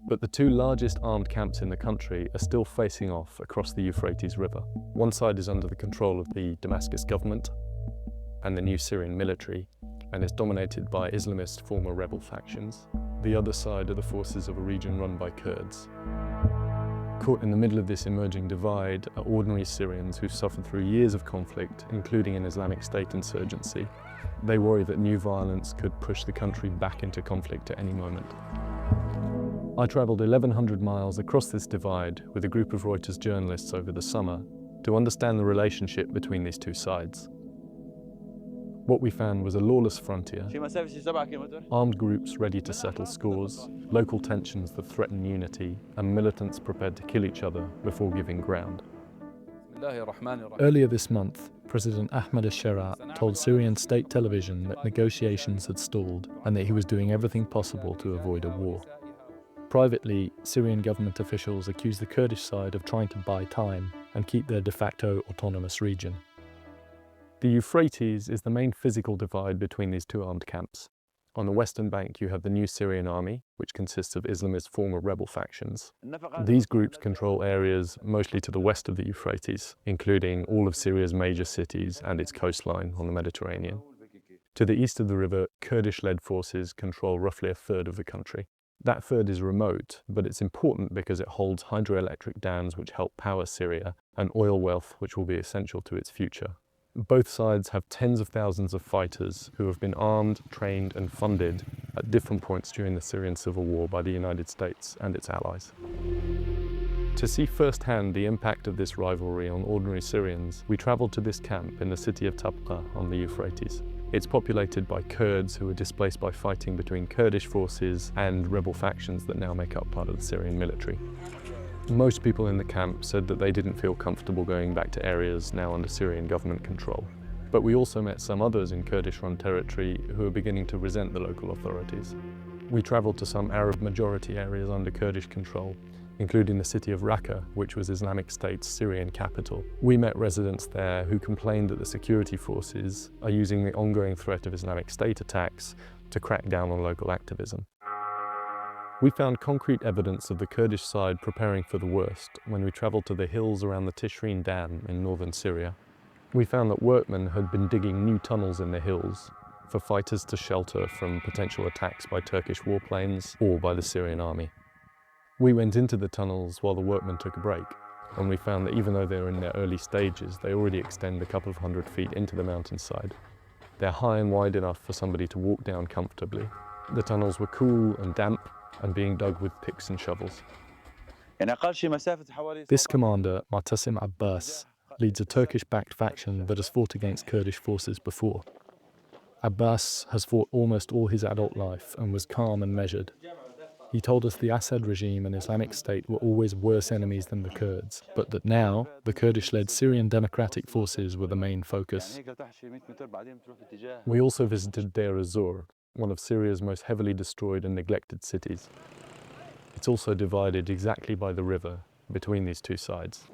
But the two largest armed camps in the country are still facing off across the Euphrates River. One side is under the control of the Damascus government and the new Syrian military, and is dominated by Islamist former rebel factions. The other side are the forces of a region run by Kurds. Caught in the middle of this emerging divide are ordinary Syrians who've suffered through years of conflict, including an Islamic State insurgency. They worry that new violence could push the country back into conflict at any moment. I travelled 1,100 miles across this divide with a group of Reuters journalists over the summer to understand the relationship between these two sides. What we found was a lawless frontier, armed groups ready to settle scores, local tensions that threaten unity, and militants prepared to kill each other before giving ground. Earlier this month, President Ahmed al-Sharaa told Syrian state television that negotiations had stalled and that he was doing everything possible to avoid a war. Privately, Syrian government officials accused the Kurdish side of trying to buy time and keep their de facto autonomous region. The Euphrates is the main physical divide between these two armed camps. On the western bank you have the new Syrian army, which consists of Islamist former rebel factions. These groups control areas mostly to the west of the Euphrates, including all of Syria's major cities and its coastline on the Mediterranean. To the east of the river, Kurdish-led forces control roughly a third of the country. That third is remote, but it's important because it holds hydroelectric dams which help power Syria and oil wealth which will be essential to its future. Both sides have tens of thousands of fighters who have been armed, trained and funded at different points during the Syrian civil war by the United States and its allies. To see firsthand the impact of this rivalry on ordinary Syrians, we travelled to this camp in the city of Tabqa on the Euphrates. It's populated by Kurds who were displaced by fighting between Kurdish forces and rebel factions that now make up part of the Syrian military. Most people in the camp said that they didn't feel comfortable going back to areas now under Syrian government control. But we also met some others in Kurdish-run territory who are beginning to resent the local authorities. We travelled to some Arab-majority areas under Kurdish control, including the city of Raqqa, which was Islamic State's Syrian capital. We met residents there who complained that the security forces are using the ongoing threat of Islamic State attacks to crack down on local activism. We found concrete evidence of the Kurdish side preparing for the worst when we travelled to the hills around the Tishreen Dam in northern Syria. We found that workmen had been digging new tunnels in the hills for fighters to shelter from potential attacks by Turkish warplanes or by the Syrian army. We went into the tunnels while the workmen took a break, and we found that even though they're in their early stages, they already extend a couple of hundred feet into the mountainside. They're high and wide enough for somebody to walk down comfortably. The tunnels were cool and damp, and being dug with picks and shovels. This commander, Mu'tasim Abbas, leads a Turkish-backed faction that has fought against Kurdish forces before. Abbas has fought almost all his adult life and was calm and measured. He told us the Assad regime and Islamic State were always worse enemies than the Kurds, but that now the Kurdish-led Syrian Democratic Forces were the main focus. We also visited Deir ez-Zor, one of Syria's most heavily destroyed and neglected cities. It's also divided exactly by the river between these two sides.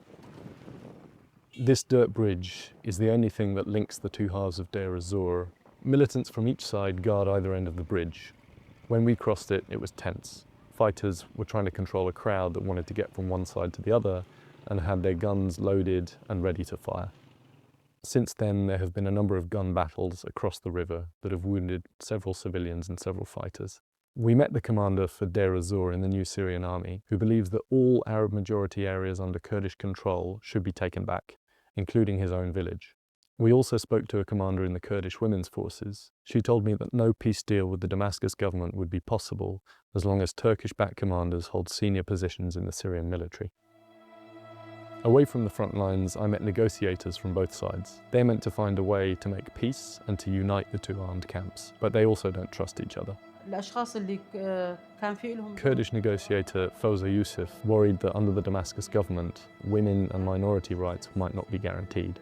This dirt bridge is the only thing that links the two halves of Deir ez-Zor. Militants from each side guard either end of the bridge. When we crossed it, it was tense. Fighters were trying to control a crowd that wanted to get from one side to the other and had their guns loaded and ready to fire. Since then, there have been a number of gun battles across the river that have wounded several civilians and several fighters. We met the commander for Deir ez-Zor in the new Syrian army, who believes that all Arab-majority areas under Kurdish control should be taken back, including his own village. We also spoke to a commander in the Kurdish women's forces. She told me that no peace deal with the Damascus government would be possible as long as Turkish-backed commanders hold senior positions in the Syrian military. Away from the front lines, I met negotiators from both sides. They're meant to find a way to make peace and to unite the two armed camps, but they also don't trust each other. Kurdish negotiator Fawza Yusuf worried that under the Damascus government, women and minority rights might not be guaranteed.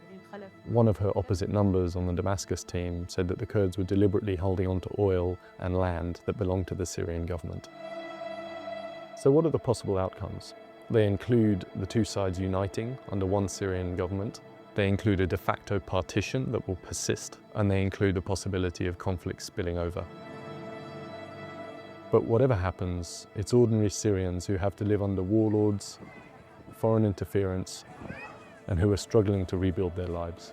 One of her opposite numbers on the Damascus team said that the Kurds were deliberately holding on to oil and land that belonged to the Syrian government. So what are the possible outcomes? They include the two sides uniting under one Syrian government. They include a de facto partition that will persist, and they include the possibility of conflict spilling over. But whatever happens, it's ordinary Syrians who have to live under warlords, foreign interference, and who are struggling to rebuild their lives.